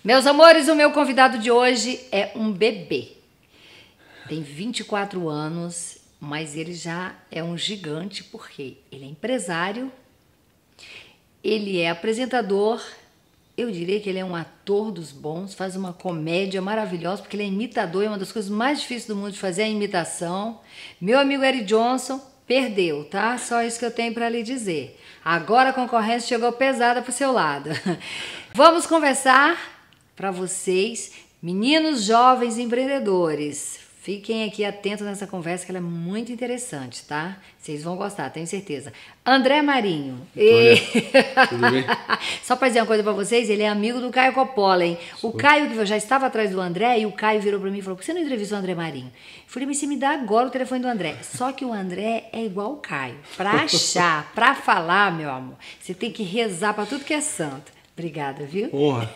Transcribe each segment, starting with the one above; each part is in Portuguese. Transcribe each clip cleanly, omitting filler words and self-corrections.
Meus amores, o meu convidado de hoje é um bebê. Tem 24 anos, mas ele já é um gigante porque ele é empresário, ele é apresentador, eu diria que ele é um ator dos bons, faz uma comédia maravilhosa porque ele é imitador e uma das coisas mais difíceis do mundo de fazer é a imitação. Meu amigo Eric Johnson perdeu, tá? Só isso que eu tenho para lhe dizer. Agora a concorrência chegou pesada pro seu lado. Vamos conversar para vocês, meninos jovens empreendedores. Fiquem aqui atentos nessa conversa que ela é muito interessante, tá? Vocês vão gostar, tenho certeza. André Marinho. Tudo bem? Só para dizer uma coisa para vocês, ele é amigo do Caio Coppola, hein? O Caio, que já estava atrás do André, e o Caio virou para mim e falou, por que você não entrevistou o André Marinho? Eu falei, mas você me dá agora o telefone do André. Só que o André é igual o Caio. Para achar, para falar, meu amor, você tem que rezar para tudo que é santo. Obrigada, viu? Honra.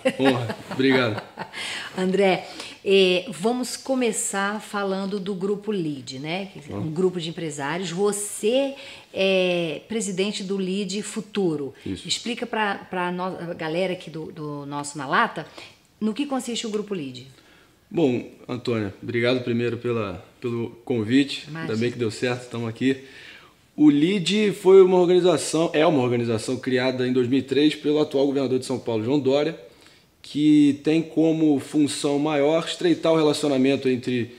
Obrigado. André, vamos começar falando do Grupo LEAD, né? Um grupo de empresários. Você é presidente do LEAD Futuro. Isso. Explica para a galera aqui do nosso Na Lata no que consiste o Grupo LEAD. Bom, Antônia, obrigado primeiro pelo convite. Imagina. Ainda bem que deu certo, estamos aqui. O LEAD foi é uma organização criada em 2003 pelo atual governador de São Paulo, João Dória, que tem como função maior estreitar o relacionamento entre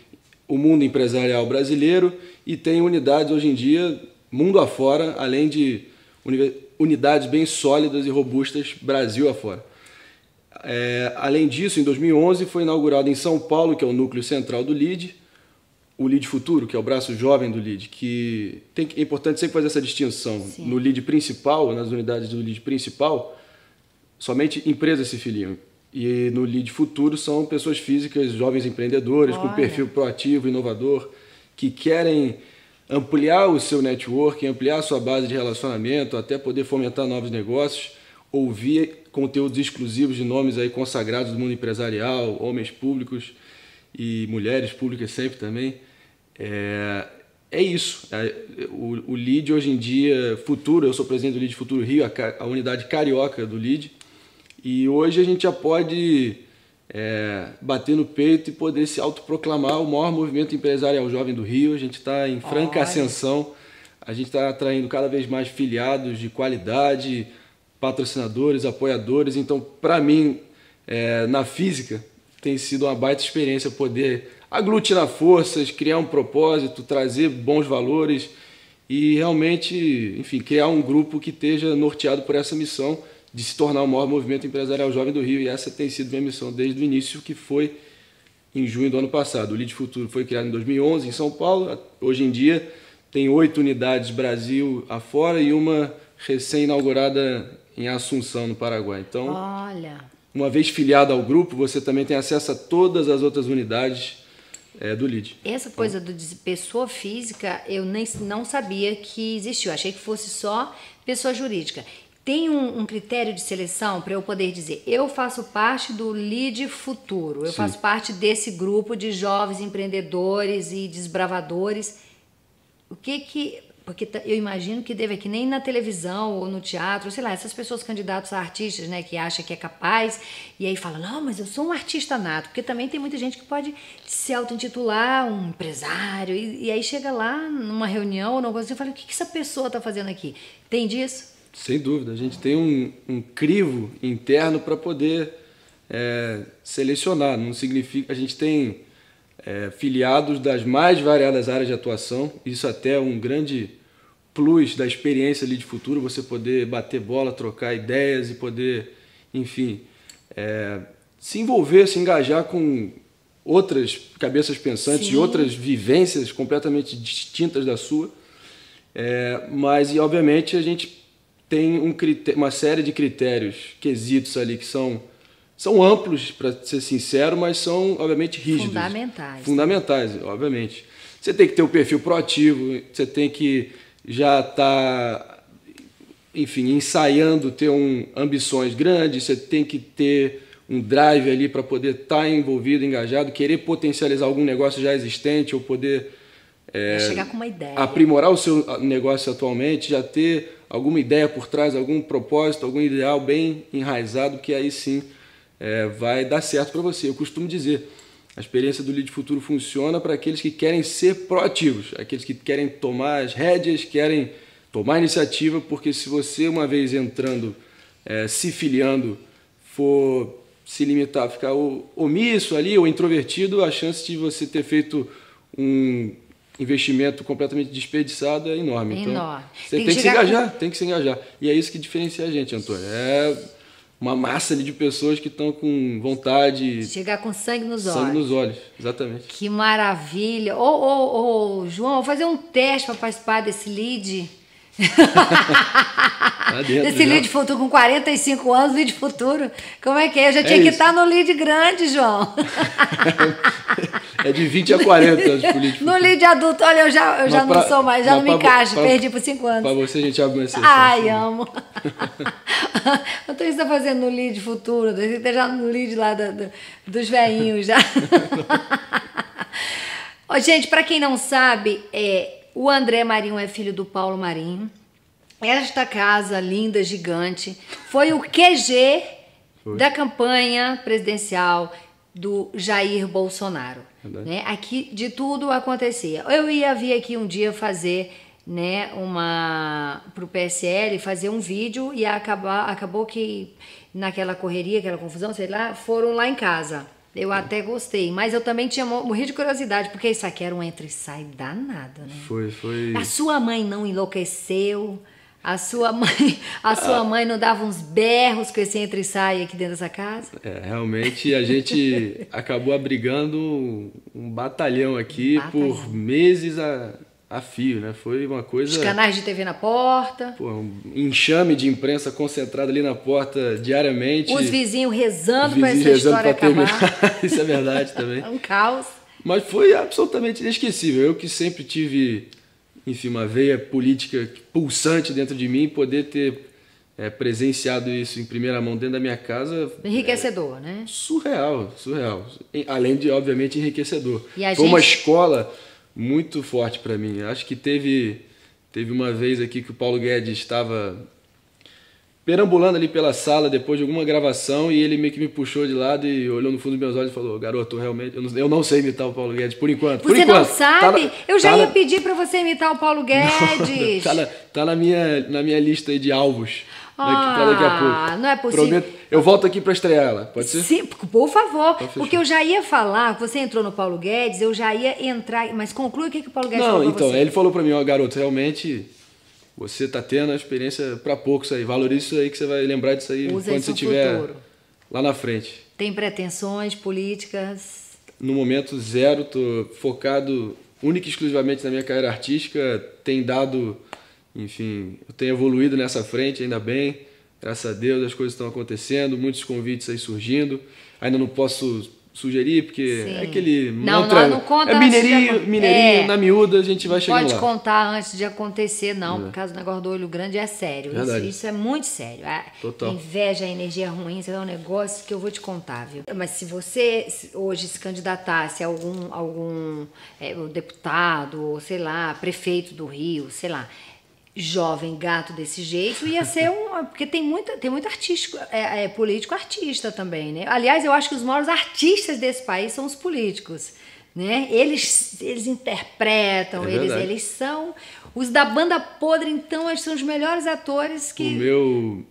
o mundo empresarial brasileiro e tem unidades hoje em dia, mundo afora, além de unidades bem sólidas e robustas Brasil afora. Além disso, em 2011 foi inaugurado em São Paulo, que é o núcleo central do LEAD, o LEAD Futuro, que é o braço jovem do LEAD, que é importante sempre fazer essa distinção. Sim. No LEAD principal, nas unidades do LEAD principal, somente empresas se filiam. E no LEAD Futuro são pessoas físicas, jovens empreendedores, com perfil proativo, inovador, que querem ampliar o seu network, ampliar a sua base de relacionamento, até poder fomentar novos negócios, ouvir conteúdos exclusivos de nomes aí consagrados do mundo empresarial, homens públicos e mulheres públicas sempre também. É isso. O LEAD hoje em dia, Futuro, eu sou presidente do LEAD Futuro Rio, a unidade carioca do LEAD, e hoje a gente já pode bater no peito e poder se autoproclamar o maior movimento empresarial jovem do Rio. A gente está em franca ascensão, a gente está atraindo cada vez mais filiados de qualidade, patrocinadores, apoiadores. Então, para mim, na física, tem sido uma baita experiência poder aglutinar forças, criar um propósito, trazer bons valores e realmente, enfim, criar um grupo que esteja norteado por essa missão de se tornar o maior movimento empresarial jovem do Rio. E essa tem sido minha missão desde o início, que foi em junho do ano passado. O LEAD Futuro foi criado em 2011 em São Paulo. Hoje em dia tem 8 unidades Brasil afora e uma recém-inaugurada em Assunção, no Paraguai. Então, olha, uma vez filiado ao grupo, você também tem acesso a todas as outras unidades do LEAD. essa coisa de pessoa física, eu não sabia que existiu. Achei que fosse só pessoa jurídica. Tem um critério de seleção para eu poder dizer, eu faço parte do LEAD Futuro, eu Sim. faço parte desse grupo de jovens empreendedores e desbravadores. Porque eu imagino que deve, que nem na televisão ou no teatro, sei lá, essas pessoas candidatas a artistas, né, que acham que é capaz e aí fala, não, mas eu sou um artista nato, porque também tem muita gente que pode se auto-intitular um empresário e aí chega lá numa reunião ou alguma coisa e fala, o que essa pessoa está fazendo aqui? Tem disso? Sem dúvida, a gente tem um crivo interno para poder selecionar. Não significa, a gente tem filiados das mais variadas áreas de atuação. Isso até é um grande plus da experiência LEAD Futuro, você poder bater bola, trocar ideias e poder, enfim, se envolver, se engajar com outras cabeças pensantes Sim. e outras vivências completamente distintas da sua. Mas, e obviamente, a gente tem uma série de critérios, quesitos ali que são amplos, para ser sincero, mas são, obviamente, rígidos. Fundamentais. Fundamentais, obviamente. Você tem que ter um perfil proativo, você tem que já estar, enfim, ensaiando, ter ambições grandes, você tem que ter um drive ali para poder estar envolvido, engajado, querer potencializar algum negócio já existente ou poder chegar com uma ideia. Aprimorar o seu negócio atualmente, já ter alguma ideia por trás, algum propósito, algum ideal bem enraizado, que aí sim vai dar certo para você. Eu costumo dizer, a experiência do Lead Futuro funciona para aqueles que querem ser proativos, aqueles que querem tomar as rédeas, querem tomar a iniciativa, porque se você, uma vez entrando, se filiando, for se limitar a ficar omisso ali ou introvertido, a chance de você ter feito um investimento completamente desperdiçado é enorme. Então, você tem que se engajar, tem que se engajar. E é isso que diferencia a gente, Antônio. É uma massa ali de pessoas que estão com vontade... Chegar com sangue nos olhos. Sangue nos olhos, exatamente. Que maravilha. Ô, João, vou fazer um teste para participar desse lead. Esse lead futuro com 45 anos, lead futuro. Como é que é? Eu já tinha que estar no lead grande, João. É de 20 a 40 anos pro lead futuro. No lead adulto, olha, eu já não sou mais, já não me encaixo, perdi por 5 anos. Para você a gente abre uma exceção. Ai, amo. Então você está fazendo no lead futuro, você está já no lead lá dos velhinhos já. Gente, para quem não sabe, o André Marinho é filho do Paulo Marinho. Esta casa linda, gigante, foi o QG da campanha presidencial do Jair Bolsonaro. Né? Aqui de tudo acontecia. Eu ia vir aqui um dia fazer, né, para o PSL, fazer um vídeo e acabou que naquela correria, aquela confusão, sei lá, foram lá em casa. Eu até gostei, mas eu também morri de curiosidade, porque isso aqui era um entra e sai danado, né? Foi. A sua mãe não enlouqueceu? A sua mãe não dava uns berros com esse entra e sai aqui dentro dessa casa? Realmente a gente acabou abrigando um batalhão aqui por meses a fio, né? Foi uma coisa... Os canais de TV na porta. Um enxame de imprensa concentrado ali na porta diariamente. Os vizinhos rezando para essa história acabar. Isso é verdade também. É um caos. Mas foi absolutamente inesquecível. Eu que sempre tive, enfim, uma veia política pulsante dentro de mim, poder ter presenciado isso em primeira mão dentro da minha casa... Enriquecedor, né? Surreal. Além de, obviamente, enriquecedor. Foi uma escola... muito forte para mim. Acho que teve uma vez aqui que o Paulo Guedes estava perambulando ali pela sala depois de alguma gravação e ele meio que me puxou de lado e olhou no fundo dos meus olhos e falou: garoto, realmente, eu não sei imitar o Paulo Guedes, por enquanto. Você não sabe? Eu já ia pedir para você imitar o Paulo Guedes. Tá na minha lista aí de alvos. Daqui a pouco. Não é possível. Prometo, eu volto aqui para estrear ela, pode ser? Sim, por favor. Porque eu já ia falar, você entrou no Paulo Guedes, eu já ia entrar, mas conclui o que o Paulo Guedes falou pra você. Então, ele falou para mim, garoto, realmente você tá tendo a experiência para pouco isso aí, valorize isso aí que você vai lembrar disso aí quando você estiver lá na frente. Tem pretensões políticas? No momento, zero, tô focado única e exclusivamente na minha carreira artística, tem dado... Enfim, eu tenho evoluído nessa frente, ainda bem, graças a Deus as coisas estão acontecendo, muitos convites aí surgindo, ainda não posso sugerir, porque é aquele mantra, não conta mineirinho, na miúda a gente vai chegando lá. Pode contar antes de acontecer, não, por causa do negócio do olho grande é sério, isso é muito sério. Total. Inveja, energia ruim, isso é um negócio que eu vou te contar, viu? Mas se você hoje se candidatasse a algum deputado, ou sei lá, prefeito do Rio, sei lá, jovem gato desse jeito, ia ser porque tem muito artístico, político artista também, né? Aliás, eu acho que os maiores artistas desse país são os políticos, né? Eles interpretam, eles são os da banda podre, então eles são os melhores atores que... O meu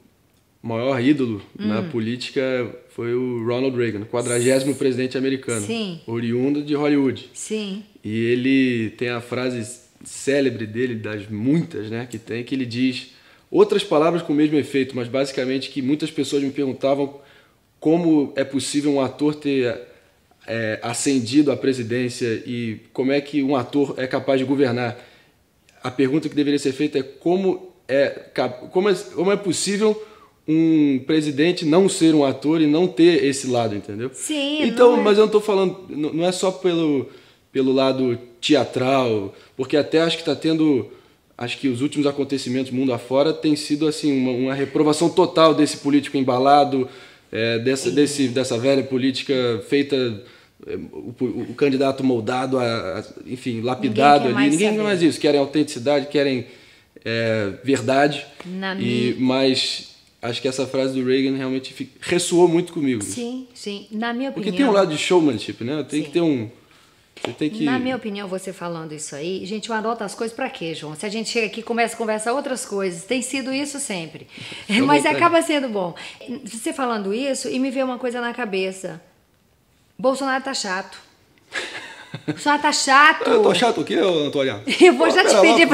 maior ídolo na política foi o Ronald Reagan, 40º presidente americano, oriundo de Hollywood. Sim. E ele tem a frase célebre dele, das muitas, né, que ele diz outras palavras com o mesmo efeito, mas basicamente que muitas pessoas me perguntavam como é possível um ator ter ascendido à presidência e como é que um ator é capaz de governar. A pergunta que deveria ser feita é como é possível um presidente não ser um ator e não ter esse lado, entendeu? Sim. Então, mas eu não estou falando, não é só pelo lado teatral, porque até acho que os últimos acontecimentos mundo afora tem sido assim uma reprovação total desse político embalado, dessa velha política feita, o candidato moldado, enfim, lapidado ali. Ninguém quer mais isso, querem autenticidade, querem verdade, mas acho que essa frase do Reagan realmente ressoou muito comigo. Sim, sim. Na minha opinião... Porque tem um lado de showmanship, né? Tem que ter um... Você tem que... Na minha opinião, você falando isso aí, gente, eu anoto as coisas pra quê, João? Se a gente chega aqui e começa a conversar outras coisas, tem sido isso sempre. Mas acaba sendo bom. Você falando isso, e me veio uma coisa na cabeça. Bolsonaro tá chato. Bolsonaro tá chato. Eu tô chato o quê, Antônia? Eu vou já te pedir.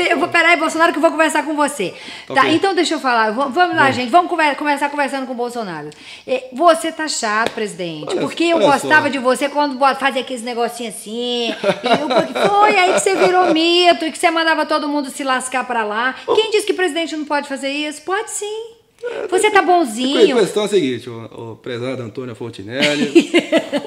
Eu vou parar aí, Bolsonaro, que eu vou conversar com você. Tá, okay. Então deixa eu falar. Vamos lá, gente. Vamos começar conversando com o Bolsonaro. Você tá chato, presidente. Porque eu gostava de você quando fazia aqueles negocinhos assim. Foi aí que você virou mito e que você mandava todo mundo se lascar pra lá. Quem disse que o presidente não pode fazer isso? Pode sim. Você tá bonzinho. A questão é a seguinte, o prezado Antônia Fontinelli,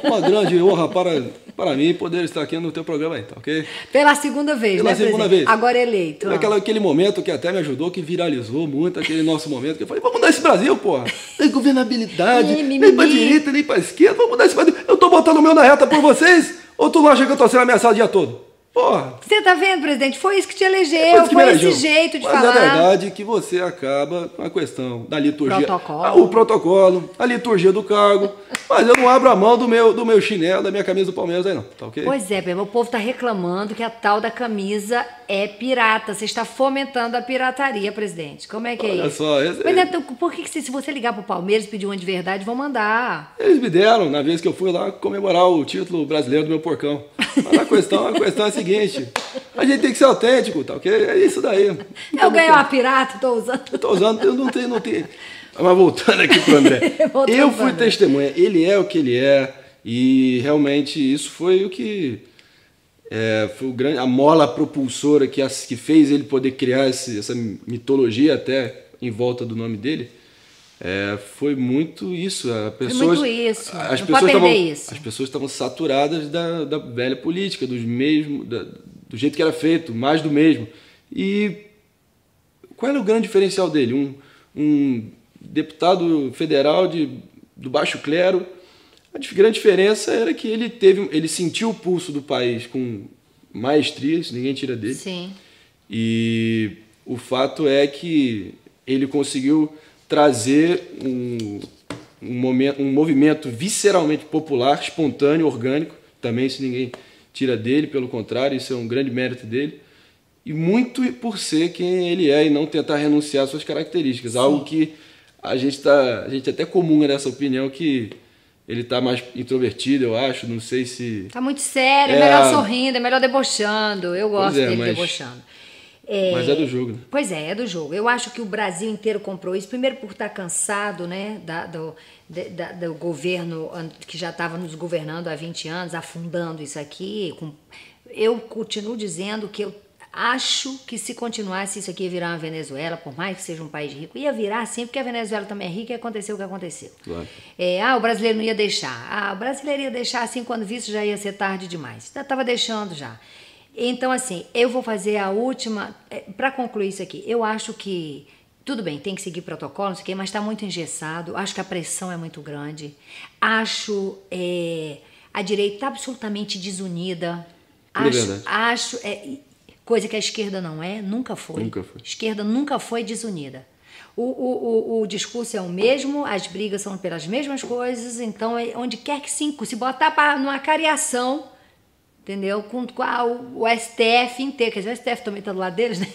uma grande honra para mim poder estar aqui no teu programa aí, tá ok? Pela segunda vez, Pela segunda vez. Agora eleito. Aquele momento que até me ajudou, que viralizou muito, aquele nosso momento, que eu falei, vamos mudar esse Brasil, porra. Tem governabilidade, nem pra direita, nem pra esquerda, vamos mudar esse Brasil. Eu tô botando o meu na reta por vocês, ou tu não acha que eu tô sendo ameaçado o dia todo? Porra. Você tá vendo, presidente? Foi isso que te elegeu, foi esse jeito de falar. Mas é verdade que você acaba com a questão da liturgia. Protocolo. O protocolo, a liturgia do cargo. Mas eu não abro a mão do meu chinelo, da minha camisa do Palmeiras aí não, tá ok? Pois é, o povo tá reclamando que a tal da camisa é pirata. Você está fomentando a pirataria, presidente. Como é que é isso? Olha só. Mas então, por que se você ligar pro Palmeiras e pedir uma de verdade, vão mandar? Eles me deram, na vez que eu fui lá comemorar o título brasileiro do meu porcão. Mas a questão é a seguinte, a gente tem que ser autêntico, tá ok? É isso daí. Eu ganhei uma pirata, tô usando. Eu tô usando, eu não tenho. Mas voltando aqui pro André, eu fui testemunha, ele é o que ele é, e realmente isso foi o que foi a mola propulsora que fez ele poder criar essa mitologia até em volta do nome dele. Foi muito isso. Foi muito isso. Não pode perder isso. As pessoas estavam saturadas da velha política, do jeito que era feito, mais do mesmo. E qual era o grande diferencial dele? Um deputado federal do baixo clero. A grande diferença era que ele sentiu o pulso do país com maestria, isso ninguém tira dele. Sim. E o fato é que ele conseguiu trazer um movimento visceralmente popular, espontâneo, orgânico, também isso ninguém tira dele, pelo contrário, isso é um grande mérito dele, e muito por ser quem ele é e não tentar renunciar às suas características. Sim. Algo que a gente até comunga nessa opinião que ele está mais introvertido, eu acho, não sei se... Está muito sério, é melhor sorrindo, é melhor debochando, eu gosto dele debochando. Mas é do jogo, né? Pois é do jogo. Eu acho que o Brasil inteiro comprou isso, primeiro por estar cansado, né, do governo que já estava nos governando há 20 anos, afundando isso aqui. Eu continuo dizendo que eu acho que se continuasse isso aqui ia virar uma Venezuela, por mais que seja um país rico, ia virar sim, porque a Venezuela também é rica e aconteceu o que aconteceu. Claro. O brasileiro não ia deixar. O brasileiro ia deixar assim, quando visto já ia ser tarde demais. Já estava deixando já. Então, assim, eu vou fazer a última... Para concluir isso aqui, eu acho que... Tudo bem, tem que seguir protocolo, não sei o quê, mas está muito engessado. Acho que a pressão é muito grande. Acho a direita absolutamente desunida. Acho coisa que a esquerda não é, nunca foi. Nunca foi. A esquerda nunca foi desunida. O discurso é o mesmo, as brigas são pelas mesmas coisas, então, onde quer que se botar numa cariação... Entendeu? Com o STF inteiro. Quer dizer, o STF também está do lado deles, né?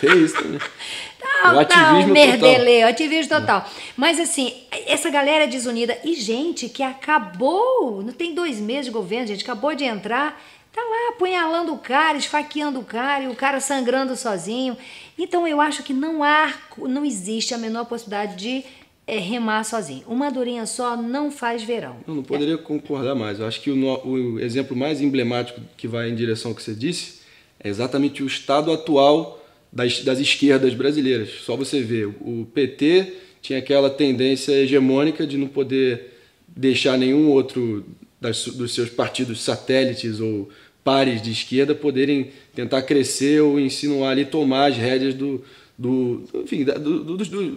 Tem isso também. O ativismo total. Ativismo total. Mas assim, essa galera é desunida. E gente que acabou, não tem 2 meses de governo, gente, acabou de entrar, tá lá apunhalando o cara, esfaqueando o cara, e o cara sangrando sozinho. Então eu acho que não existe a menor possibilidade de remar sozinho. Uma andorinha só não faz verão. Eu não poderia concordar mais. Eu acho que o exemplo mais emblemático que vai em direção ao que você disse é exatamente o estado atual das esquerdas brasileiras. Só você ver, o PT tinha aquela tendência hegemônica de não poder deixar nenhum outro dos seus partidos satélites ou pares de esquerda poderem tentar crescer ou insinuar ali, tomar as rédeas do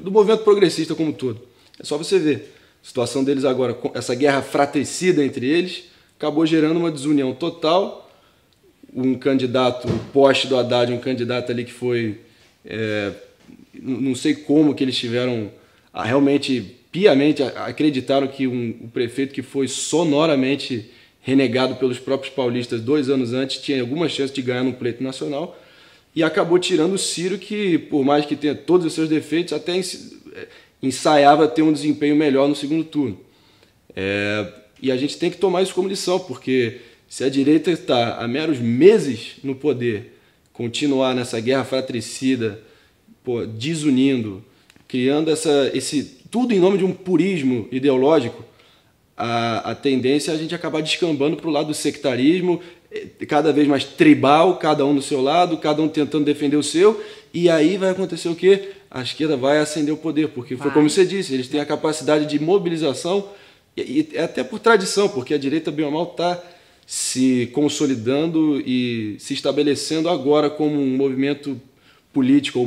movimento progressista como um todo. É só você ver. A situação deles agora, essa guerra fratricida entre eles, acabou gerando uma desunião total. Um candidato, o poste do Haddad, um candidato ali que foi não sei como que eles tiveram, realmente, piamente, acreditaram que o prefeito que foi sonoramente renegado pelos próprios paulistas 2 anos antes tinha alguma chance de ganhar no pleito nacional, e acabou tirando o Ciro, que, por mais que tenha todos os seus defeitos, até ensaiava ter um desempenho melhor no segundo turno. E a gente tem que tomar isso como lição, porque se a direita está há meros meses no poder, continuar nessa guerra fratricida, desunindo, criando tudo em nome de um purismo ideológico, a tendência é a gente acabar descambando para o lado do sectarismo, cada vez mais tribal, cada um do seu lado, cada um tentando defender o seu, e aí vai acontecer o quê? A esquerda vai ascender o poder, porque foi como você disse, eles têm a capacidade de mobilização, e até por tradição, porque a direita, bem ou mal, está se consolidando e se estabelecendo agora como um movimento político,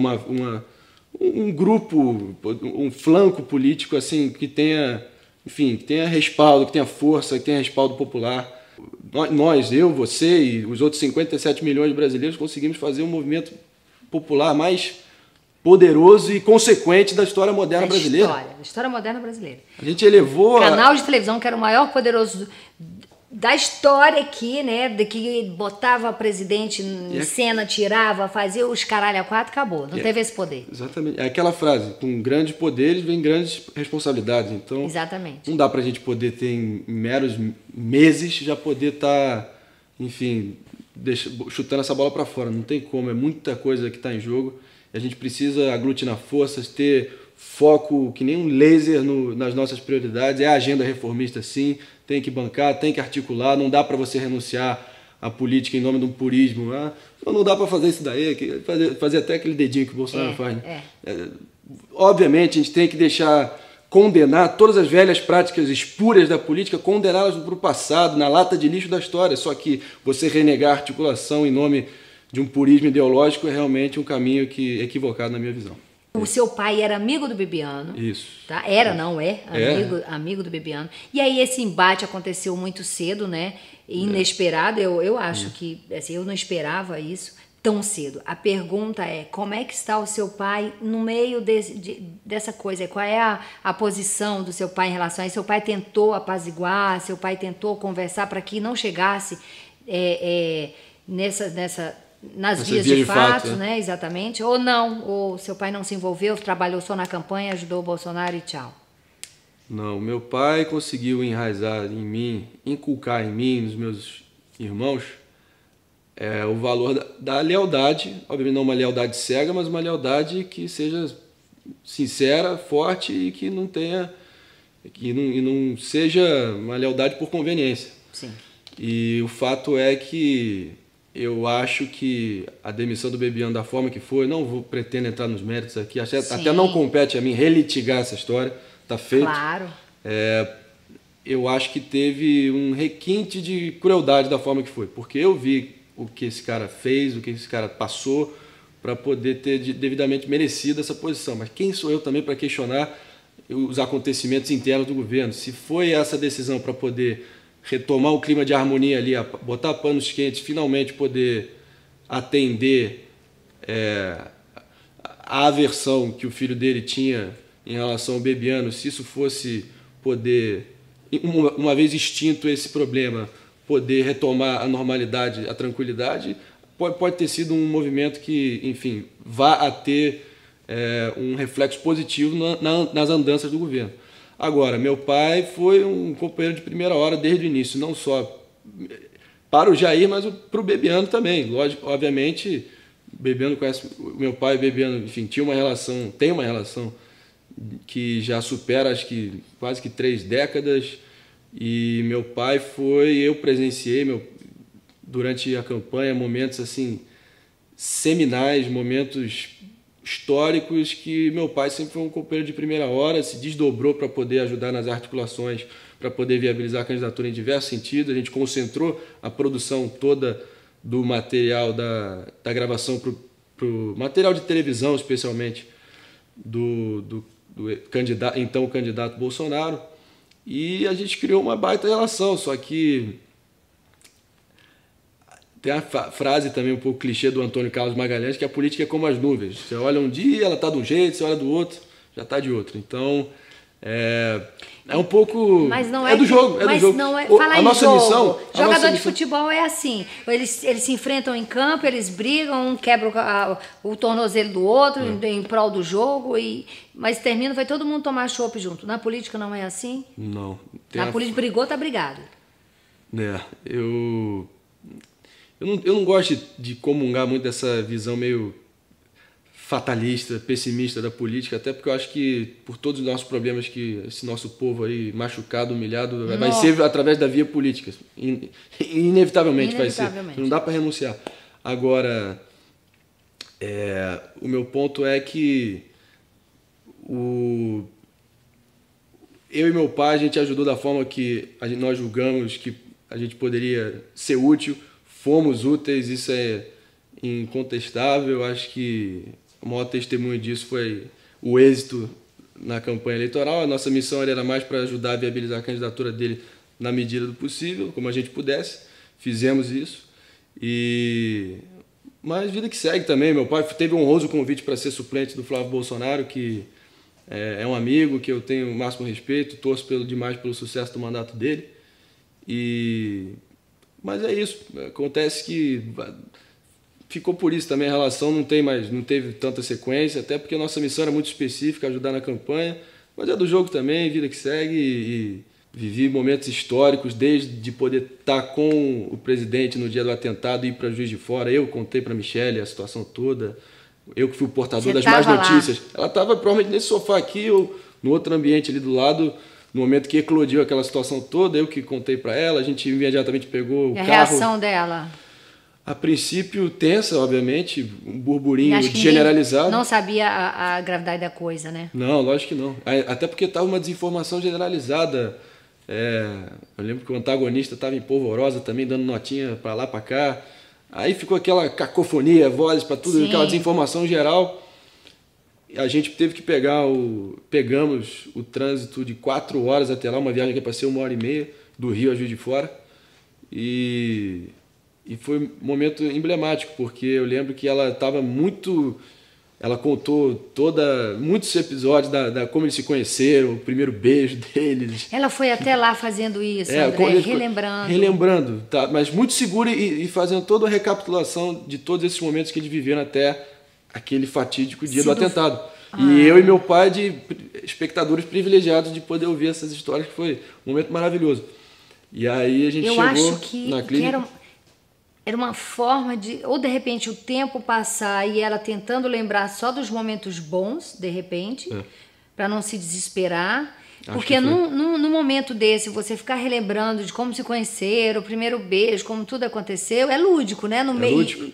um grupo, um flanco político assim que tenha, enfim, que tenha respaldo, que tenha força, que tenha respaldo popular. Nós, eu, você e os outros 57 milhões de brasileiros conseguimos fazer um movimento popular mais poderoso e consequente da história moderna brasileira. Da história moderna brasileira. A gente elevou... Canal de televisão que era o maior poderoso da história aqui, né? De que botava presidente em cena, tirava, fazia os caralho a quatro, acabou. Não teve esse poder. Exatamente. É aquela frase, com grandes poderes vem grandes responsabilidades. Então, exatamente. Não dá pra gente poder ter em meros meses já poder estar, enfim, chutando essa bola para fora. Não tem como, é muita coisa que está em jogo. E a gente precisa aglutinar forças, ter foco que nem um laser nas nossas prioridades. É a agenda reformista, sim. Tem que bancar, tem que articular. Não dá para você renunciar à política em nome de um purismo. Não dá para fazer isso daí, fazer até aquele dedinho que o Bolsonaro faz. Né? Obviamente, a gente tem que condenar todas as velhas práticas espúrias da política, condená-las para o passado, na lata de lixo da história. Só que você renegar a articulação em nome de um purismo ideológico é realmente um caminho equivocado na minha visão. O seu pai era amigo do Bebiano. Isso. Tá? Não é? Amigo do Bebiano. E aí esse embate aconteceu muito cedo, né? Inesperado. Eu acho que assim, eu não esperava isso tão cedo. A pergunta é, como é que está o seu pai no meio dessa coisa? Qual é a posição do seu pai em relação a isso? Seu pai tentou apaziguar, seu pai tentou conversar para que não chegasse nas vias de fato, né? Exatamente. Ou não, ou seu pai não se envolveu, trabalhou só na campanha, ajudou o Bolsonaro e tchau. Não, meu pai conseguiu enraizar em mim, inculcar em mim, nos meus irmãos, o valor da lealdade, obviamente não uma lealdade cega, mas uma lealdade que seja sincera, forte e que não tenha, que não seja uma lealdade por conveniência. Sim. E o fato é que eu acho que a demissão do Bebiano da forma que foi, não pretendo entrar nos méritos aqui, até não compete a mim relitigar essa história, está feito. Claro. Eu acho que teve um requinte de crueldade da forma que foi, porque eu vi o que esse cara fez, o que esse cara passou para poder ter devidamente merecido essa posição. Mas quem sou eu também para questionar os acontecimentos internos do governo? Se foi essa decisão para poder retomar o clima de harmonia ali, botar panos quentes, finalmente poder atender a aversão que o filho dele tinha em relação ao Bebiano, se isso fosse poder, uma vez extinto esse problema, poder retomar a normalidade, a tranquilidade, pode ter sido um movimento que, enfim, vá a ter um reflexo positivo nas andanças do governo. Agora, meu pai foi um companheiro de primeira hora desde o início, não só para o Jair, mas para o Bebiano também. Lógico, obviamente, Bebiano conhece meu pai e Bebiano, enfim, tem uma relação que já supera, acho que quase que 3 décadas. E meu pai eu presenciei durante a campanha momentos assim seminais, momentos históricos que meu pai sempre foi um companheiro de primeira hora, se desdobrou para poder ajudar nas articulações, para poder viabilizar a candidatura em diversos sentidos. A gente concentrou a produção toda do material da gravação para o material de televisão, especialmente do então candidato Bolsonaro, e a gente criou uma baita relação, só que Tem a frase também um pouco clichê do Antônio Carlos Magalhães, que a política é como as nuvens. Você olha um dia, ela está de um jeito, você olha do outro, já está de outro. Então, é um pouco... Mas não é do jogo, mas do jogo. Não é, fala a em nossa jogo. missão... Jogador de futebol é assim, eles se enfrentam em campo, eles brigam, um quebra o tornozelo do outro em prol do jogo, mas termina, vai todo mundo tomar chopp junto. Na política não é assim? Não. Na política brigou, tá brigado. Eu não gosto de comungar muito dessa visão meio fatalista, pessimista da política, até porque eu acho que por todos os nossos problemas que esse nosso povo aí machucado, humilhado, vai ser através da via política. Inevitavelmente vai ser. Não dá para renunciar. Agora, o meu ponto é que eu e meu pai, a gente ajudou da forma que nós julgamos que a gente poderia ser útil. Fomos úteis, isso é incontestável. Acho que o maior testemunho disso foi o êxito na campanha eleitoral. A nossa missão era mais para ajudar a viabilizar a candidatura dele na medida do possível, como a gente pudesse. Fizemos isso. Mas vida que segue também. Meu pai teve um honroso convite para ser suplente do Flávio Bolsonaro, que é um amigo que eu tenho o máximo respeito, torço demais pelo sucesso do mandato dele. Mas é isso, acontece que ficou por isso também, a relação não teve tanta sequência, até porque a nossa missão era muito específica, ajudar na campanha, mas é do jogo também, vida que segue, e vivi momentos históricos, desde poder estar com o presidente no dia do atentado e ir para Juiz de Fora. Eu contei para a Michelle a situação toda, eu que fui o portador das más notícias. Ela estava provavelmente nesse sofá aqui ou no outro ambiente ali do lado, no momento que eclodiu aquela situação toda, eu que contei para ela, a gente imediatamente pegou o carro. E a reação dela? A princípio tensa, obviamente, um burburinho generalizado. Não sabia a gravidade da coisa, né? Não, lógico que não. Até porque estava uma desinformação generalizada. Eu lembro que o antagonista estava em polvorosa também, dando notinha para lá, para cá. Aí ficou aquela cacofonia, vozes para tudo, aquela desinformação geral. A gente teve que pegamos o trânsito de 4 horas até lá, uma viagem que passei 1h30, do Rio a Juiz de Fora. E foi um momento emblemático, porque eu lembro que ela estava ela contou muitos episódios da como eles se conheceram, o primeiro beijo deles. Ela foi até lá fazendo isso, André, relembrando. Relembrando, tá, mas muito segura e fazendo toda a recapitulação de todos esses momentos que eles viveram até aquele fatídico dia do atentado. E eu e meu pai, de espectadores privilegiados de poder ouvir essas histórias, que foi um momento maravilhoso. E aí a gente chegou na clínica. Era uma forma ou de repente o tempo passar e ela tentando lembrar só dos momentos bons, de repente, para não se desesperar. Porque num momento desse, você ficar relembrando de como se conheceram, o primeiro beijo, como tudo aconteceu, é lúdico, né? Lúdico.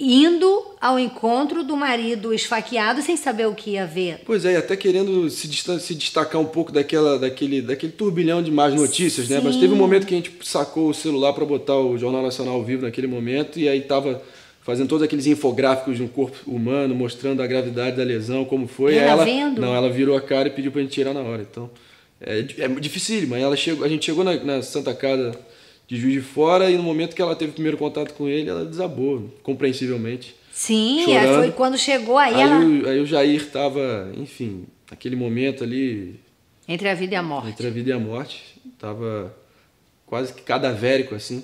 Indo ao encontro do marido esfaqueado sem saber o que ia ver. Pois é, até querendo se destacar um pouco daquele turbilhão de más notícias, né? Mas teve um momento que a gente sacou o celular para botar o Jornal Nacional ao vivo naquele momento, e aí estava fazendo todos aqueles infográficos de um corpo humano, mostrando a gravidade da lesão, como foi. Ela vendo? Não, ela virou a cara e pediu pra gente tirar na hora. Então, é dificílimo. Aí a gente chegou na Santa Casa de Juiz de Fora, e no momento que ela teve o primeiro contato com ele, ela desabou, compreensivelmente. Sim, chorando. Foi quando chegou aí o Jair estava, enfim, naquele momento ali... Entre a vida e a morte. Entre a vida e a morte. Estava quase que cadavérico, assim.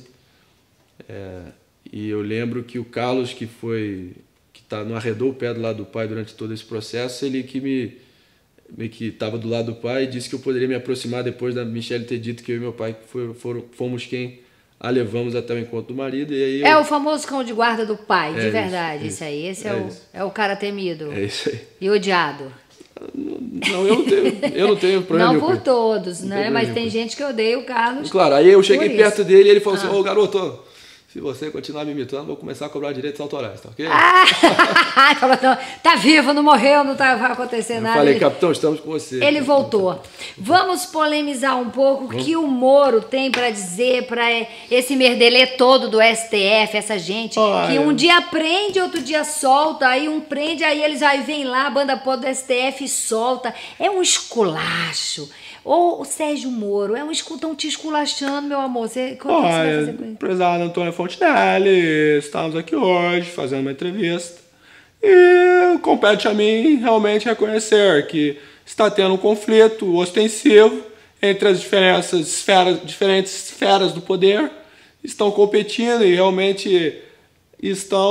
E eu lembro que o Carlos, que não arredou o pé do lado do pai durante todo esse processo, ele que estava do lado do pai, disse que eu poderia me aproximar depois da Michelle ter dito que eu e meu pai fomos quem a levamos até o encontro do marido. E aí o famoso cão de guarda do pai, de verdade. Isso aí. Esse é o cara temido. É isso aí. E odiado. Não, eu não tenho problema. Não por todos, né? Mas tem gente que odeia o Carlos. Claro, aí eu cheguei perto dele e ele falou assim: ô garoto, se você continuar me imitando, vou começar a cobrar direitos autorais, tá ok? Tá vivo, não morreu, não vai acontecer nada. Eu falei, capitão, estamos com você. Ele voltou. Vamos polemizar um pouco o que o Moro tem para dizer para esse merdelê todo do STF, essa gente que um dia prende, outro dia solta, aí um prende, aí eles vem lá, a banda podre do STF e solta. É um esculacho. Ou o Sérgio Moro, estão te esculachando, meu amor. Como é que você vai fazer com isso? Empresário Antônio, foi Fontinelli, estamos aqui hoje fazendo uma entrevista e compete a mim realmente reconhecer que está tendo um conflito ostensivo entre as diferentes esferas do poder, estão competindo e realmente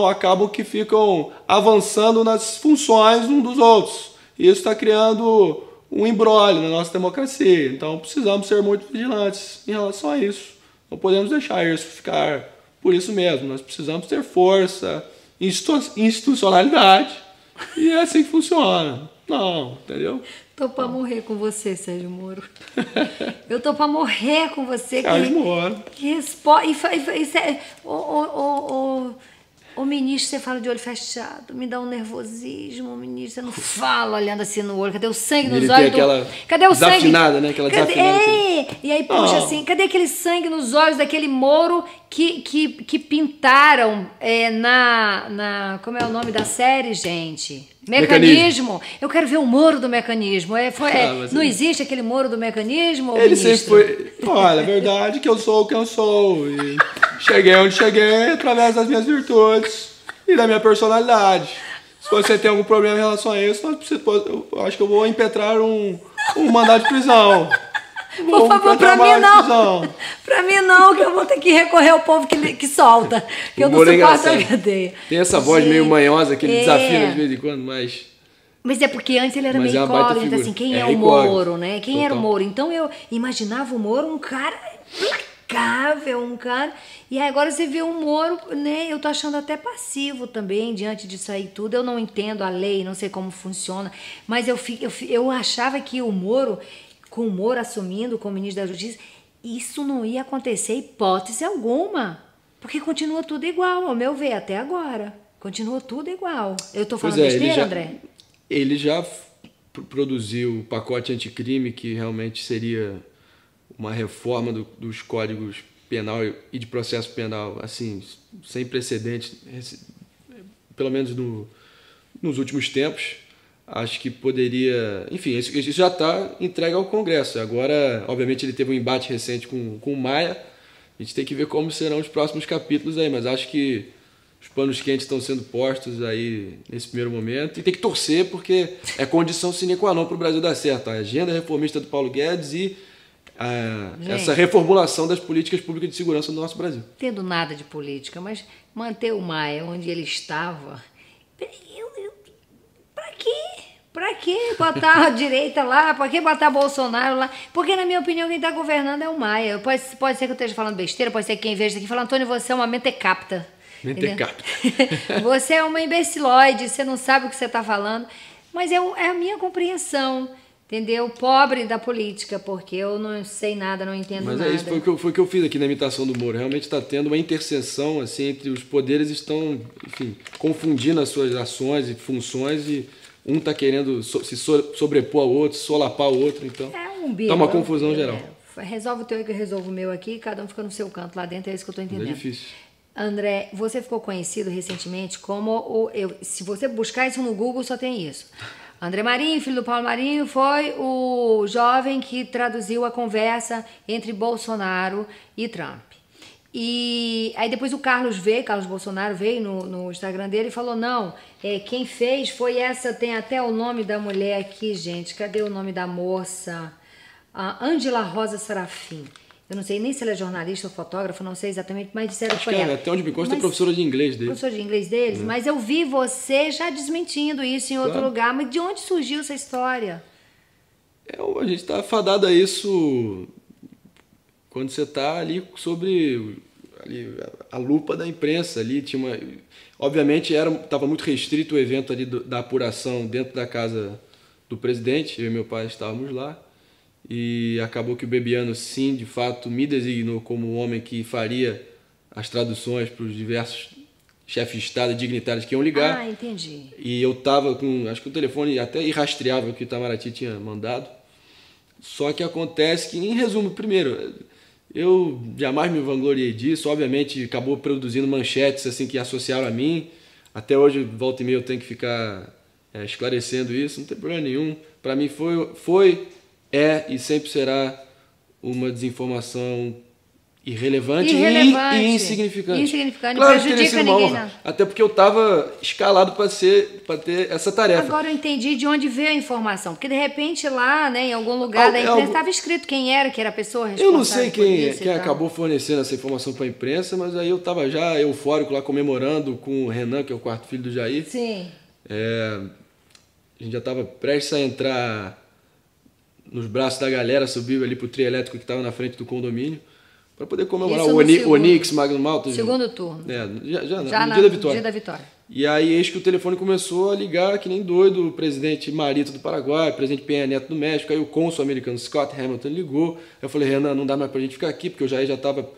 acabam que ficam avançando nas funções uns dos outros. Isso está criando um imbróglio na nossa democracia. Então precisamos ser muito vigilantes em relação a isso. Não podemos deixar isso ficar por isso mesmo. Nós precisamos ter força, institucionalidade, e é assim que funciona. Não, entendeu? Tô pra morrer com você, Sérgio Moro. Eu tô pra morrer com você. Sérgio Moro. Ô, ministro, você fala de olho fechado, me dá um nervosismo, ministro, você não fala olhando assim no olho, cadê o sangue nos olhos? Cadê o sangue? Desafinada, né? Aquela desafinada. E aí puxa assim, cadê aquele sangue nos olhos daquele Moro que pintaram como é o nome da série, gente? Mecanismo. Eu quero ver o Moro do Mecanismo. Não existe aquele Moro do Mecanismo, ele ministro? sempre foi... Olha, a verdade é que eu sou quem eu sou. E cheguei onde cheguei através das minhas virtudes e da minha personalidade. Se você tem algum problema em relação a isso, eu acho que eu vou impetrar um mandado de prisão. Por favor, pra mim não. Pra mim não, que eu vou ter que recorrer ao povo que solta. Que eu não suporto a cadeia. Tem essa voz meio manhosa que ele desafina de vez em quando, mas... Mas é porque antes ele era meio incógnito, assim, quem é o Moro, né? Quem era o Moro? Então eu imaginava o Moro um cara implacável, um cara... E aí agora você vê o Moro, né? Eu tô achando até passivo também, diante disso aí tudo. Eu não entendo a lei, não sei como funciona, mas eu achava que o Moro... com o Moro assumindo como ministro da Justiça, isso não ia acontecer hipótese alguma. Porque continua tudo igual, ao meu ver, até agora. Continua tudo igual. Eu estou falando besteira, André? Ele já produziu o pacote anticrime, que realmente seria uma reforma dos códigos penal e de processo penal, assim, sem precedentes, pelo menos nos últimos tempos. Acho que poderia... Enfim, isso já está entregue ao Congresso. Agora, obviamente, ele teve um embate recente com o Maia. A gente tem que ver como serão os próximos capítulos aí, mas acho que os panos quentes estão sendo postos aí nesse primeiro momento. E tem que torcer, porque é condição sine qua non para o Brasil dar certo. A agenda reformista do Paulo Guedes e essa reformulação das políticas públicas de segurança do nosso Brasil. Não entendo nada de política, mas manter o Maia onde ele estava... Pra que botar a direita lá? Pra que botar Bolsonaro lá? Porque, na minha opinião, quem tá governando é o Maia. Pode ser que eu esteja falando besteira, pode ser que quem veja aqui fala, Antônio, você é uma mentecapta. Mentecapta. Você é uma imbecilóide, você não sabe o que você tá falando. Mas é a minha compreensão, entendeu? Pobre da política, porque eu não sei nada, não entendo nada. Mas é isso, foi o que eu fiz aqui na imitação do Moro. Realmente está tendo uma interseção assim, entre os poderes, estão, enfim, confundindo as suas ações e funções e um está querendo se sobrepor ao outro, solapar o outro, então tá uma confusão geral. Resolve o teu e que eu resolvo o meu aqui, cada um fica no seu canto lá dentro, é isso que eu estou entendendo. É difícil. André, você ficou conhecido recentemente como se você buscar isso no Google, só tem isso. André Marinho, filho do Paulo Marinho, foi o jovem que traduziu a conversa entre Bolsonaro e Trump. E aí depois o Carlos Bolsonaro veio no Instagram dele e falou, não, quem fez foi essa, tem até o nome da mulher aqui, gente, cadê o nome da moça? Ângela Rosa Sarafim. Eu não sei nem se ela é jornalista ou fotógrafa, não sei exatamente, mas disseram que foi ela. Até onde me consta é professora de inglês dele. Professora de inglês deles, mas eu vi você já desmentindo isso em outro lugar, mas de onde surgiu essa história? A gente está fadado a isso quando você está ali sobre a lupa da imprensa. Ali tinha obviamente estava muito restrito o evento ali da apuração dentro da casa do presidente, eu e meu pai estávamos lá. E acabou que o Bebiano, sim, de fato, me designou como o homem que faria as traduções para os diversos chefes de Estado e dignitários que iam ligar. Ah, entendi. E eu estava com, acho que o telefone até irrastreável que o Itamaraty tinha mandado. Só que acontece que, em resumo, primeiro, eu jamais me vangloriei disso. Obviamente, acabou produzindo manchetes assim que associaram a mim. Até hoje, volta e meia, eu tenho que ficar esclarecendo isso. Não tem problema nenhum. Para mim é e sempre será uma desinformação irrelevante, Irrelevante. e insignificante. Insignificante, Claro não que teria prejudica sido uma ninguém, honra, não. até porque eu estava escalado para ter essa tarefa. Agora eu entendi de onde veio a informação. Porque de repente lá, né, em algum lugar da empresa, estava escrito quem era, que era a pessoa responsável. Eu não sei por isso quem acabou fornecendo essa informação para a imprensa, mas aí eu estava já eufórico lá comemorando com o Renan, que é o quarto filho do Jair. Sim. A gente já estava prestes a entrar nos braços da galera, subir ali pro trio elétrico que estava na frente do condomínio, para poder comemorar o Onix, Magnum Malta. Segundo turno. No dia da vitória. Dia da vitória. E aí, eis que o telefone começou a ligar que nem doido, o presidente Marito do Paraguai, o presidente Peña Neto do México, aí o cônsul americano Scott Hamilton ligou. Eu falei, Renan, não dá mais pra gente ficar aqui, porque o Jair já estava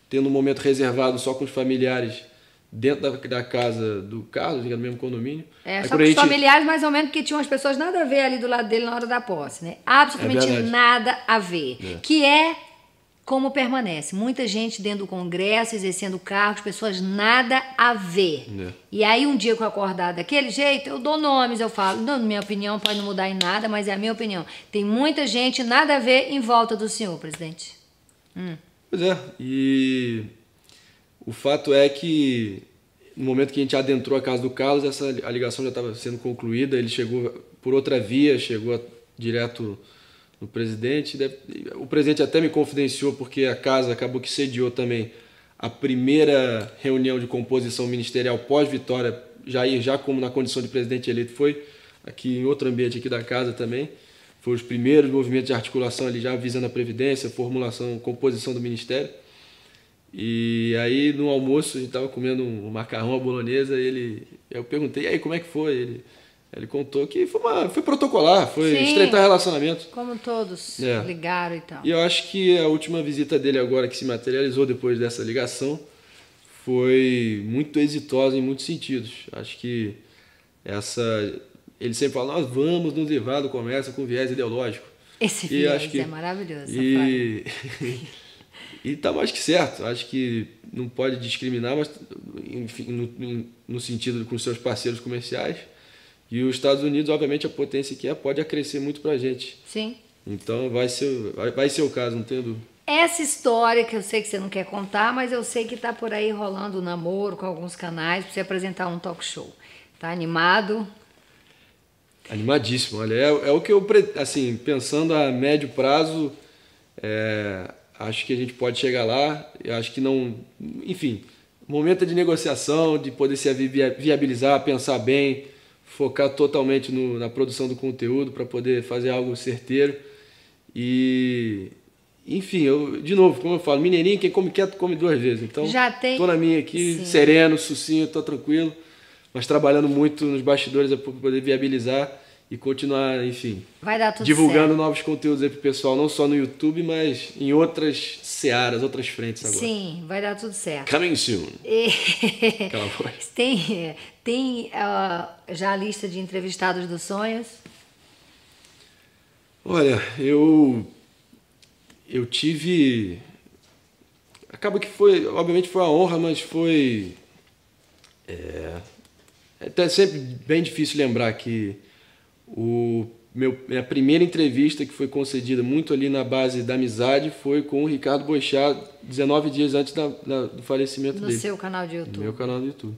tendo um momento reservado só com os familiares dentro da casa do Carlos, no mesmo condomínio. Só com os familiares, mais ou menos, porque tinham as pessoas nada a ver ali do lado dele na hora da posse, né? Absolutamente nada a ver. Que é como permanece. Muita gente dentro do Congresso, exercendo cargos, pessoas nada a ver. E aí, um dia que eu acordar daquele jeito, eu dou nomes, eu falo, não, minha opinião pode não mudar em nada, mas é a minha opinião. Tem muita gente nada a ver em volta do senhor, presidente. Pois é, e o fato é que no momento que a gente adentrou a casa do Carlos, a ligação já estava sendo concluída, ele chegou por outra via, chegou direto no presidente. O presidente até me confidenciou, porque a casa acabou que sediou também a primeira reunião de composição ministerial pós-vitória, Jair, já como na condição de presidente eleito, foi aqui em outro ambiente aqui da casa também. Foram os primeiros movimentos de articulação ali, já visando a Previdência, formulação, composição do Ministério. E aí, no almoço, a gente estava comendo um macarrão à bolonhesa, eu perguntei, e aí, como é que foi? Ele contou que foi protocolar, foi estreitar relacionamento. Como todos ligaram e tal. E eu acho que a última visita dele agora, que se materializou depois dessa ligação, foi muito exitosa em muitos sentidos. Acho que ele sempre fala, nós vamos nos livrar do comércio com viés ideológico. Esse viés é maravilhoso. E tá mais que certo. Acho que não pode discriminar, mas enfim, no sentido com seus parceiros comerciais. E os Estados Unidos, obviamente, a potência que pode acrescer muito pra gente. Sim. Então vai ser o caso, não tenho dúvida. Essa história que eu sei que você não quer contar, mas eu sei que tá por aí rolando um namoro com alguns canais para você apresentar um talk show. Tá animado? Animadíssimo. Olha, é o que eu, assim, pensando a médio prazo, acho que a gente pode chegar lá. Eu acho que não... Enfim, momento de negociação, de poder se viabilizar, pensar bem, focar totalmente na produção do conteúdo para poder fazer algo certeiro. E, enfim, de novo, como eu falo, mineirinho, quem come quieto come duas vezes. Então, tô na minha aqui, sereno, sucinto, tô tranquilo, mas trabalhando muito nos bastidores para poder viabilizar e continuar, enfim, vai dar tudo divulgando certo. Novos conteúdos aí pro pessoal, não só no YouTube, mas em outras searas, outras frentes agora. Sim, vai dar tudo certo. Coming soon. Aquela voz. Tem já a lista de entrevistados dos sonhos? Olha, eu tive... Acaba que obviamente foi uma honra, mas foi... até sempre bem difícil lembrar que minha primeira entrevista, que foi concedida muito ali na base da amizade, foi com o Ricardo Boechat, 19 dias antes do falecimento dele. No seu canal de YouTube? No meu canal do YouTube.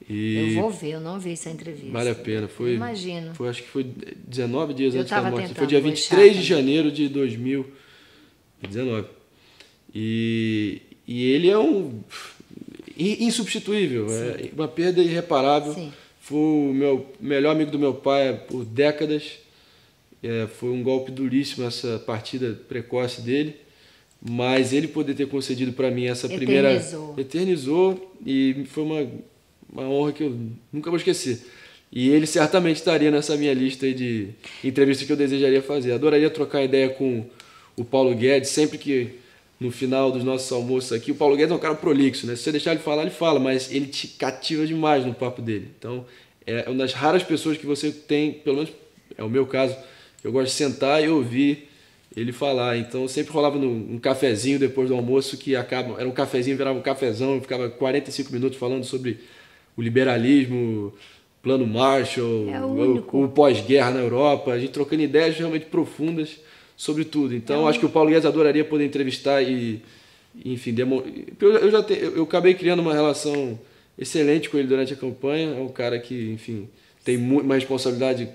Eu vou ver, eu não vi essa entrevista. Vale a pena. Imagino. Acho que foi 19 dias antes da morte. Foi dia 23 Boechat, de janeiro de 2019. E ele é insubstituível. É uma perda irreparável. Sim. Foi o melhor amigo do meu pai por décadas. Foi um golpe duríssimo essa partida precoce dele. Mas ele poder ter concedido para mim essa primeira... Eternizou. E foi uma honra que eu nunca vou esquecer. E ele certamente estaria nessa minha lista aí de entrevistas que eu desejaria fazer. Adoraria trocar ideia com o Paulo Guedes, sempre que no final dos nossos almoços aqui. O Paulo Guedes é um cara prolixo, né? Se você deixar ele fala, mas ele te cativa demais no papo dele. Então, é uma das raras pessoas que você tem, pelo menos é o meu caso, eu gosto de sentar e ouvir ele falar. Então, sempre rolava um cafezinho depois do almoço, era um cafezinho, virava um cafezão, eu ficava 45 minutos falando sobre o liberalismo, plano Marshall, o pós-guerra na Europa, a gente trocando ideias realmente profundas sobre tudo. Então, acho que o Paulo Guedes adoraria poder entrevistar e enfim, eu acabei criando uma relação excelente com ele durante a campanha. É um cara que, enfim, tem uma responsabilidade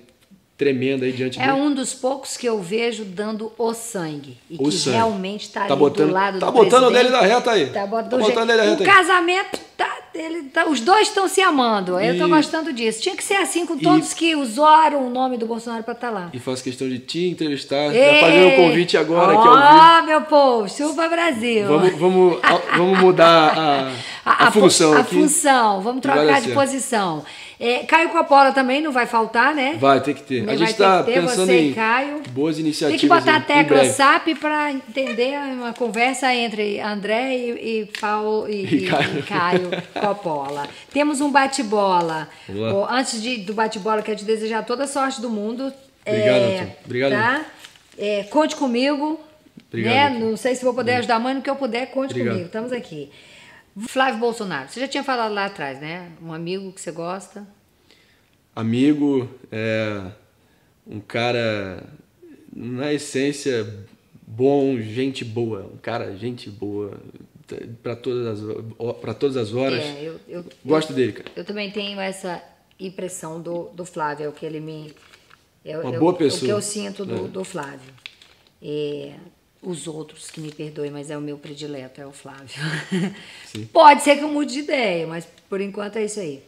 tremenda aí diante dele. É um dos poucos que eu vejo dando o sangue. E que sangue. Realmente está ali botando, do lado do presidente. Tá botando dele da reta aí. Tá botando dele da reta aí. O casamento, os dois estão se amando. Eu estou gostando disso. Tinha que ser assim com todos que usaram o nome do Bolsonaro para estar lá. E faço questão de te entrevistar. Já fazendo um convite agora aqui ao vivo. Meu povo, chupa Brasil. Vamos mudar a função aqui. A função, vamos trocar de posição. Caio Coppola também não vai faltar, né? Vai ter que ter. A gente está pensando em boas iniciativas. Tem que botar a tecla SAP para entender uma conversa entre André e Caio Coppola. Temos um bate-bola. Antes do bate-bola, quero te desejar toda a sorte do mundo. Obrigado, Antônio. Obrigado. Tá? Conte comigo. Obrigado, né? Não sei se vou poder ajudar a mãe, no que eu puder, conte comigo. Estamos aqui. Flávio Bolsonaro, você já tinha falado lá atrás, né? Um amigo que você gosta. Amigo, um cara, na essência, bom, gente boa. Um cara, gente boa, para todas as horas. Gosto dele, cara. Eu também tenho essa impressão do Flávio, é o que ele me... Uma boa pessoa. O que eu sinto do Flávio. Os outros, que me perdoem, mas é o meu predileto, é o Flávio. Sim. Pode ser que eu mude de ideia, mas por enquanto é isso aí.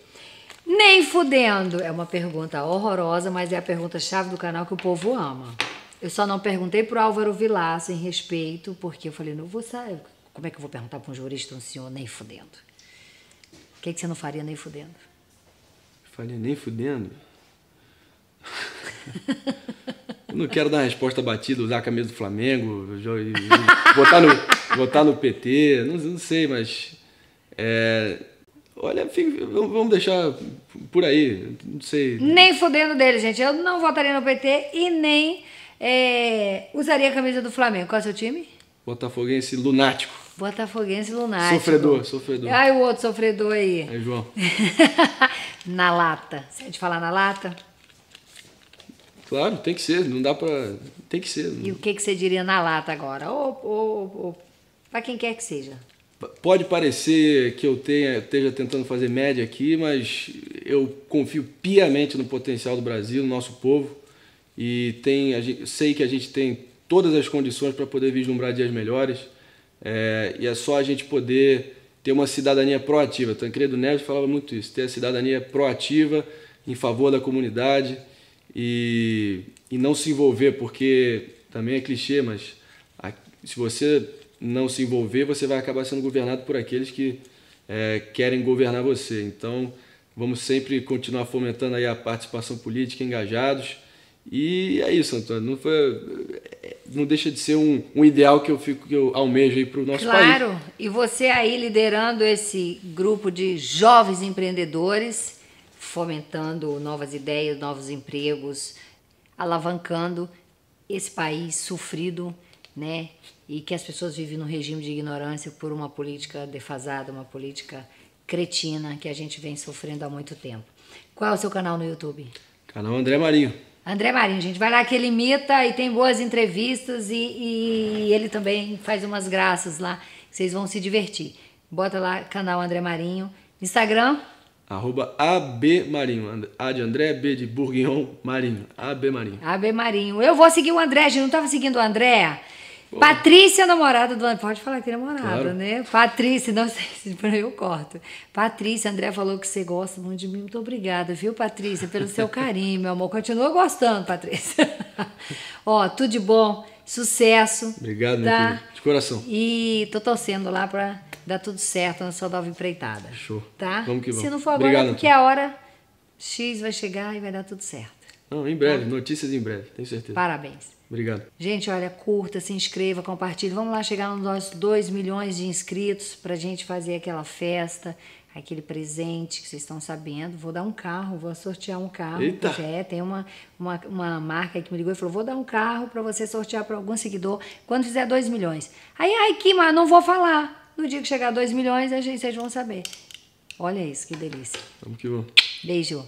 Nem fudendo. É uma pergunta horrorosa, mas é a pergunta-chave do canal que o povo ama. Eu só não perguntei pro Álvaro Vilaça em respeito, porque eu falei, não vou saber. Como é que eu vou perguntar para um jurista, um senhor, nem fudendo? O que você não faria nem fudendo? Faria nem fudendo? Eu não quero dar uma resposta batida, usar a camisa do Flamengo, votar no PT, não sei, mas... olha, enfim, vamos deixar por aí, não sei. Nem fudendo dele, gente. Eu não votaria no PT e nem usaria a camisa do Flamengo. Qual é o seu time? Botafoguense lunático. Botafoguense lunático. Sofredor. Ai, o outro sofredor aí. É, João. Na lata. Você é de falar na lata? Claro, tem que ser, não dá pra... Tem que ser. E o que você diria na lata agora? Pra quem quer que seja. Pode parecer que eu esteja tentando fazer média aqui, mas eu confio piamente no potencial do Brasil, no nosso povo, e sei que a gente tem todas as condições para poder vislumbrar dias melhores, e é só a gente poder ter uma cidadania proativa. Tancredo Neves falava muito isso, ter a cidadania proativa em favor da comunidade, e não se envolver, porque também é clichê, mas se você não se envolver, você vai acabar sendo governado por aqueles que querem governar você. Então, vamos sempre continuar fomentando aí a participação política, engajados, e é isso, Antônio. Não deixa de ser um ideal que eu almejo aí para o nosso país. Claro, e você aí liderando esse grupo de jovens empreendedores, fomentando novas ideias, novos empregos, alavancando esse país sofrido, né? E que as pessoas vivem num regime de ignorância por uma política defasada, uma política cretina que a gente vem sofrendo há muito tempo. Qual é o seu canal no YouTube? Canal André Marinho. André Marinho, gente, vai lá que ele imita e tem boas entrevistas e ele também faz umas graças lá, vocês vão se divertir. Bota lá, canal André Marinho. Instagram? @abmarinho. A de André, B de Bourguignon, Marinho. AB Marinho. AB Marinho. Eu vou seguir o André, gente, não estava seguindo o André? Pô. Patrícia, namorada do André. Pode falar que tem namorada, claro, né? Patrícia, não sei se eu corto. Patrícia, André falou que você gosta muito de mim. Muito obrigada, viu, Patrícia, pelo seu carinho, meu amor. Continua gostando, Patrícia. Ó, tudo de bom, sucesso. Obrigado, tá? Meu filho. De coração. E tô torcendo lá pra dar tudo certo na sua nova empreitada. Show. Tá? Vamos que vamos. Se não for agora, obrigado, porque a hora X vai chegar e vai dar tudo certo. Não, em breve, tá? Notícias em breve, tenho certeza. Parabéns. Obrigado. Gente, olha, curta, se inscreva, compartilhe. Vamos lá chegar nos nossos 2 milhões de inscritos pra gente fazer aquela festa, aquele presente que vocês estão sabendo. Vou dar um carro, vou sortear um carro. Eita! Tem uma marca que me ligou e falou, vou dar um carro pra você sortear pra algum seguidor quando fizer 2 milhões. Aí, mas não vou falar. No dia que chegar 2 milhões, vocês vão saber. Olha isso, que delícia. Vamos que vamos. Beijo.